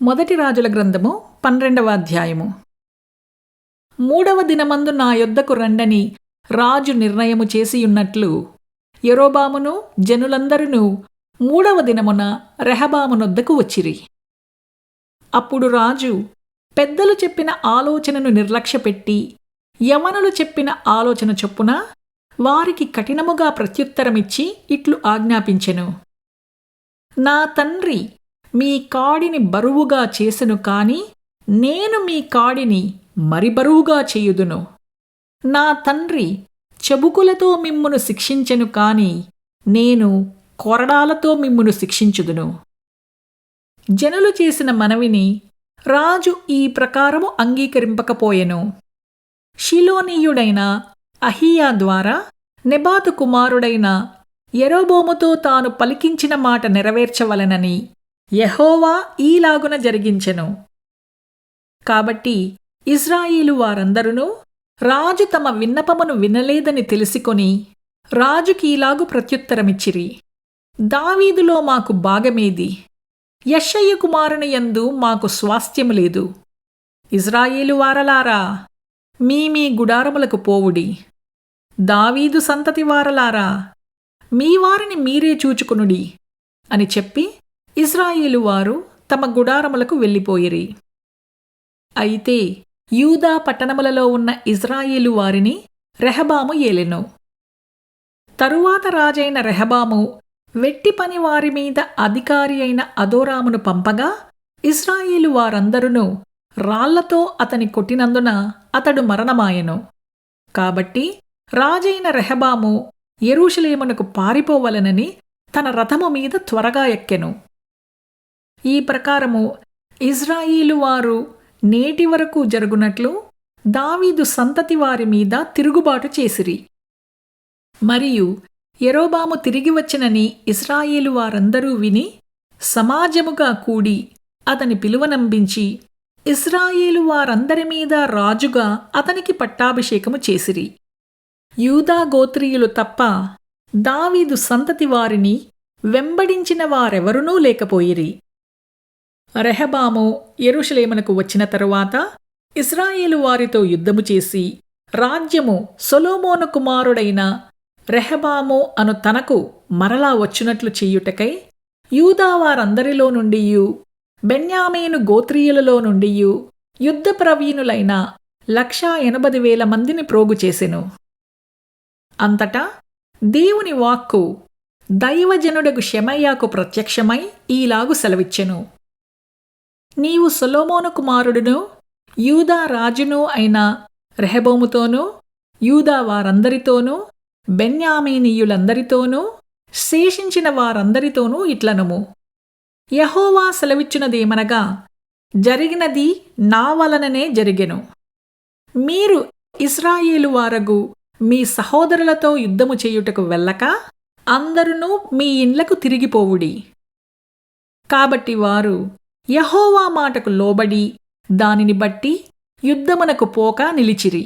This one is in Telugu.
మొదటి రాజుల గ్రంథము 12వ అధ్యాయము. 3వ దినమందు నా యొద్దకు రండని రాజు నిర్ణయము చేసియున్నట్లు యరొబామును జనులందరును 3వ దినమున రెహబామునొద్దకు వచ్చిరి. అప్పుడు రాజు పెద్దలు చెప్పిన ఆలోచనను నిర్లక్ష్యపెట్టి యవనులు చెప్పిన ఆలోచన చొప్పున వారికి కఠినముగా ప్రత్యుత్తరమిచ్చి ఇట్లు ఆజ్ఞాపించెను. నా తండ్రి మీ కాడిని బరువుగా చేసెను కాని నేను మీ కాడిని మరి బరువుగా చేయుదును. నా తండ్రి చెబుకులతో మిమ్మును శిక్షించెను కాని నేను కొరడాలతో మిమ్మును శిక్షించుదును. జనులు చేసిన మనవిని రాజు ఈ ప్రకారము అంగీకరింపకపోయెను. షిలోనీయుడైన అహీయా ద్వారా నెబాతు కుమారుడైన యరొబోముతో తాను పలికించిన మాట నెరవేర్చవలెనని యెహోవా ఈలాగున జరిగించెను. కాబట్టి ఇశ్రాయేలు వారందరును రాజు తమ విన్నపమును వినలేదని తెలిసికొని రాజుకీలాగు ప్రత్యుత్తరమిచ్చిరి. దావీదులో మాకు భాగమేది? యెషయి కుమారుని యందు మాకు స్వాస్థ్యము లేదు. ఇశ్రాయేలు వారలారా, మీ గుడారములకు పోవుడి. దావీదు సంతతి వారలారా, మీ వారిని మీరే చూచుకొనుడి అని చెప్పి ఇశ్రాయేలు వారు తమ గుడారములకు వెళ్ళిపోయిరి. అయితే యూదా పట్టణములలో ఉన్న ఇశ్రాయేలు వారిని రెహబాము ఏలెను. తరువాత రాజైన రెహబాము వెట్టి పని వారి మీద అధికారి అయిన అదోరామును పంపగా ఇశ్రాయేలు వారందరును రాళ్లతో అతని కొట్టినందున అతడు మరణమాయెను. కాబట్టి రాజైన రెహబాము యెరూషలేమునకు పారిపోవలెనని తన రథము మీద త్వరగా ఎక్కెను. ఈ ప్రకారము ఇశ్రాయేలు వారు నేటి వరకు జరుగునట్లు దావీదు సంతతి వారి మీద తిరుగుబాటు చేసిరి. మరియు యరొబాము తిరిగి వచ్చినని ఇశ్రాయేలు వారందరూ విని సమాజముగా కూడి అతని పిలువనంబించి ఇశ్రాయేలు వారందరి మీద రాజుగా అతనికి పట్టాభిషేకము చేసిరి. యూదా గోత్రీయులు తప్ప దావీదు సంతతి వారిని వెంబడించిన వారెవరునూ లేకపోయిరి. రెహబాము యెరూషలేమునకు వచ్చిన తరువాత ఇశ్రాయేలు వారితో యుద్ధము చేసి రాజ్యము సొలొమోను కుమారుడైన రెహబాము అను తనకు మరలా వచ్చునట్లు చెయ్యుటకై యూదా వారందరిలో నుండియు బెన్యామీను గోత్రీయులలో నుండియు యుద్ధ ప్రవీణులైన 180,000 మందిని ప్రోగు చేసెను. అంతటా దేవుని వాక్కు దైవజనుడగు షెమయ్యాకు ప్రత్యక్షమై ఈలాగు సెలవిచ్చెను. నీవు సొలొమోను కుమారుడును యూదా రాజును అయిన రెహబాముతోనూ యూదా వారందరితోనూ బెన్యామీనీయులందరితోనూ శేషించిన వారందరితోనూ ఇట్లనుము. యెహోవా సెలవిచ్చునదేమనగా, జరిగినది నా వలననే జరిగెను. మీరు ఇశ్రాయేలు వారగు మీ సహోదరులతో యుద్ధము చేయుటకు వెళ్ళక అందరునూ మీ ఇండ్లకు తిరిగిపోవుడి. కాబట్టి వారు యెహోవా మాటకు లోబడి దానిని బట్టి యుద్ధమునకు పోక నిలిచిరి.